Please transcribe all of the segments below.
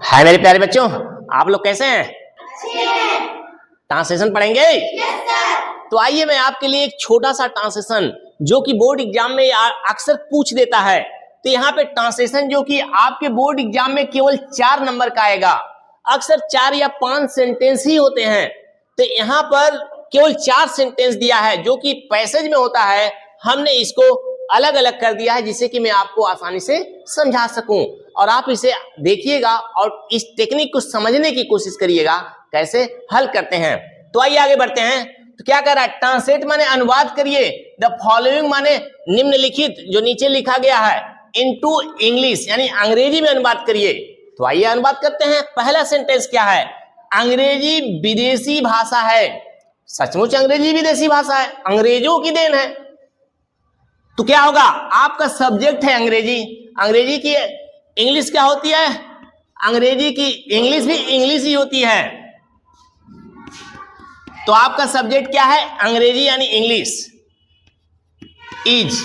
हाय मेरे प्यारे बच्चों, आप लोग कैसे हैं? ट्रांसलेशन पढ़ेंगे? Yes sir. तो आइए मैं आपके लिए एक छोटा सा ट्रांसलेशन जो कि बोर्ड एग्जाम में अक्सर पूछ देता है। तो यहाँ पे ट्रांसलेशन जो कि आपके बोर्ड एग्जाम में केवल 4 नंबर का आएगा। अक्सर 4 या 5 सेंटेंस ही होते हैं, तो यहाँ पर केवल 4 सेंटेंस दिया है जो कि पैसेज में होता है। हमने इसको अलग अलग कर दिया है जिससे कि मैं आपको आसानी से समझा सकूं और आप इसे देखिएगा और इस टेक्निक को समझने की कोशिश करिएगा कैसे हल करते हैं। तो आइए आगे बढ़ते हैं। तो क्या कर रहा है? ट्रांसलेट माने अनुवाद करिए, द फॉलोइंग माने निम्नलिखित जो नीचे लिखा गया है, इनटू इंग्लिश यानी अंग्रेजी में अनुवाद करिए। तो आइए अनुवाद करते हैं। पहला सेंटेंस क्या है? अंग्रेजी विदेशी भाषा है। सचमुच अंग्रेजी विदेशी भाषा है, अंग्रेजों की देन है। तो क्या होगा? आपका सब्जेक्ट है अंग्रेजी। अंग्रेजी की इंग्लिश क्या होती है? अंग्रेजी की इंग्लिश भी इंग्लिश ही होती है। तो आपका सब्जेक्ट क्या है? अंग्रेजी यानी इंग्लिश। इज,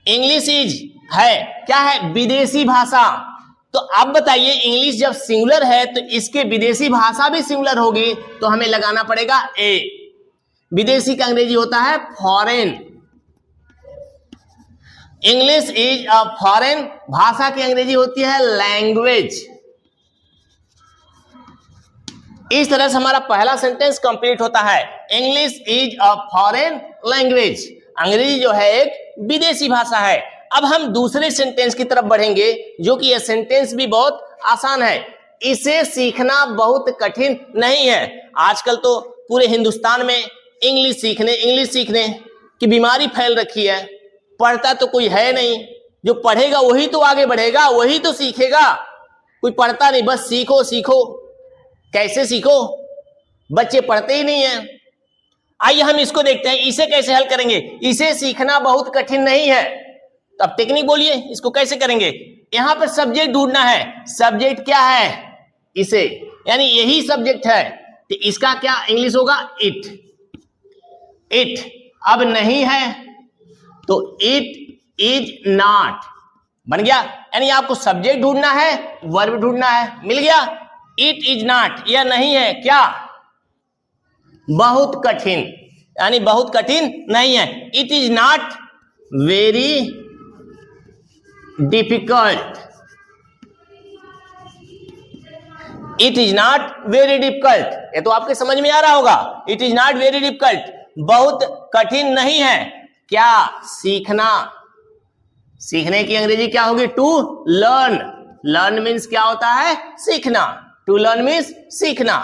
इंग्लिश इज है, क्या है? विदेशी भाषा। तो अब बताइए, इंग्लिश जब सिंगुलर है तो इसके विदेशी भाषा भी सिंगुलर होगी, तो हमें लगाना पड़ेगा ए। विदेशी का अंग्रेजी होता है foreign. English is a foreign, भाषा की अंग्रेजी होती है लैंग्वेज। इस तरह से हमारा पहला सेंटेंस कंप्लीट होता है। English is a foreign language, अंग्रेजी जो है एक विदेशी भाषा है। अब हम दूसरे सेंटेंस की तरफ बढ़ेंगे जो कि यह सेंटेंस भी बहुत आसान है। इसे सीखना बहुत कठिन नहीं है। आजकल तो पूरे हिंदुस्तान में इंग्लिश सीखने की बीमारी फैल रखी है। पढ़ता तो कोई है नहीं, जो पढ़ेगा वही तो आगे बढ़ेगा, वही तो सीखेगा। कोई पढ़ता नहीं, बस सीखो सीखो। कैसे सीखो? बच्चे पढ़ते ही नहीं है। आइए हम इसको देखते हैं, इसे कैसे हल करेंगे। इसे सीखना बहुत कठिन नहीं है। तो अब टेक्निक बोलिए, इसको कैसे करेंगे। यहां पर सब्जेक्ट ढूंढना है। सब्जेक्ट क्या है? इसे, यानी यही सब्जेक्ट है। तो इसका क्या इंग्लिश होगा? इट। इट अब नहीं है तो इट इज नॉट बन गया। यानी आपको सब्जेक्ट ढूंढना है, वर्ब ढूंढना है, मिल गया। इट इज नॉट, यह नहीं है, क्या? बहुत कठिन, यानी बहुत कठिन नहीं है। It is not very difficult. It is not very difficult, ये तो आपके समझ में आ रहा होगा। It is not very difficult, बहुत कठिन नहीं है। क्या? सीखना। सीखने की अंग्रेजी क्या होगी? To learn. लर्न मीन्स क्या होता है? सीखना। टू लर्न मीन्स सीखना।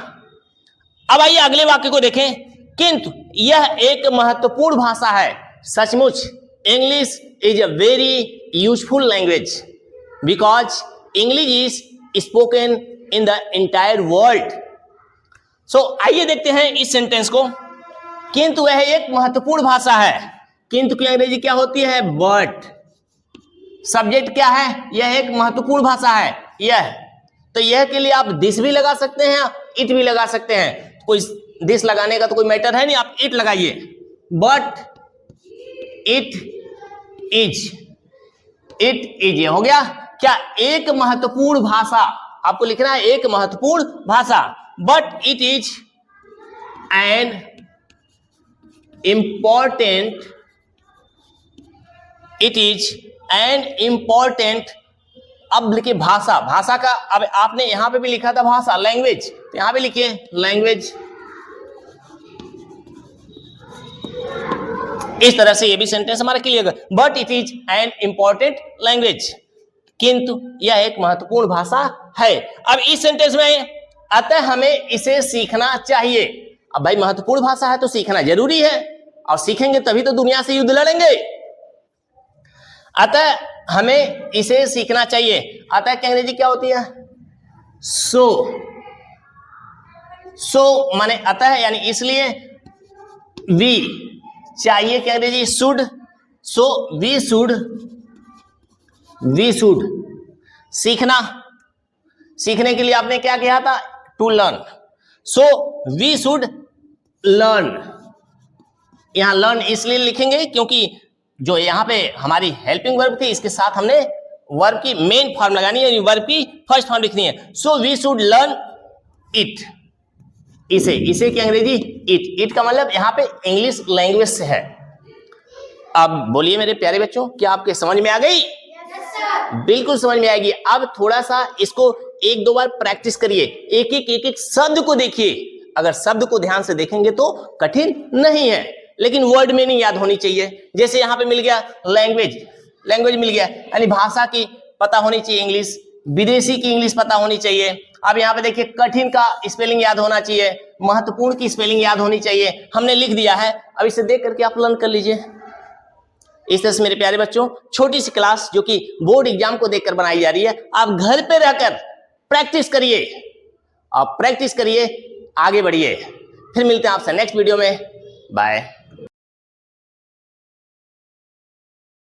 अब आइए अगले वाक्य को देखें। किंतु यह एक महत्वपूर्ण भाषा है। सचमुच English is a very useful language because English is spoken in the entire world. So आइए देखते हैं इस सेंटेंस को। किंतु वह एक महत्वपूर्ण भाषा है। किंतु की अंग्रेजी क्या होती है? बट। सब्जेक्ट क्या है? यह एक महत्वपूर्ण भाषा है, यह। तो यह के लिए आप दिस भी लगा सकते हैं, इट भी लगा सकते हैं। कोई दिस लगाने का तो कोई मैटर है नहीं, आप इट लगाइए। But it is, it is, ये हो गया। क्या? एक महत्वपूर्ण भाषा, आपको लिखना है एक महत्वपूर्ण भाषा। But it is an important, it is an important. अब लिखिए भाषा। भाषा का अब आपने यहां पे भी लिखा था भाषा, लैंग्वेज, तो यहां पे लिखिए लैंग्वेज। इस तरह से ये भी सेंटेंस हमारा क्लियर है। But it is an important language, किंतु यह एक महत्वपूर्ण भाषा है। अब इस सेंटेंस में अतः हमें इसे सीखना चाहिए। अब भाई महत्वपूर्ण भाषा है तो सीखना जरूरी है, और सीखेंगे तभी तो दुनिया से युद्ध लड़ेंगे। अतः हमें इसे सीखना चाहिए। अतः की अंग्रेजी क्या होती है? सो। सो माने अतः यानी इसलिए। वी चाहिए की अंग्रेजी should. So we should, we should सीखना। सीखने के लिए आपने क्या किया था? To learn. So we should learn. यहां लर्न इसलिए लिखेंगे क्योंकि जो यहां पे हमारी हेल्पिंग वर्ब थी, इसके साथ हमने वर्ब की मेन फॉर्म लगानी है, वर्ब की फर्स्ट फॉर्म लिखनी है। So we should learn it, इसे की अंग्रेजी इट का मतलब यहाँ पे इंग्लिश लैंग्वेज से है। अब बोलिए मेरे प्यारे बच्चों, क्या आपके समझ में आ गई? बिल्कुल समझ में आएगी। अब थोड़ा सा इसको एक दो बार प्रैक्टिस करिए, एक एक शब्द को देखिए। अगर शब्द को ध्यान से देखेंगे तो कठिन नहीं है, लेकिन वर्ड मीनिंग याद होनी चाहिए। जैसे यहाँ पे मिल गया लैंग्वेज मिल गया, यानी भाषा की पता होनी चाहिए इंग्लिश, विदेशी की इंग्लिश पता होनी चाहिए। अब यहाँ पे देखिए कठिन का स्पेलिंग याद होना चाहिए, महत्वपूर्ण की स्पेलिंग याद होनी चाहिए। हमने लिख दिया है, अब इसे देख करके आप लर्न कर लीजिए। इस तरह से मेरे प्यारे बच्चों, छोटी सी क्लास जो कि बोर्ड एग्जाम को देखकर बनाई जा रही है, आप घर पे रहकर प्रैक्टिस करिए, आप प्रैक्टिस करिए, आगे बढ़िए। फिर मिलते हैं आपसे नेक्स्ट वीडियो में। बाय।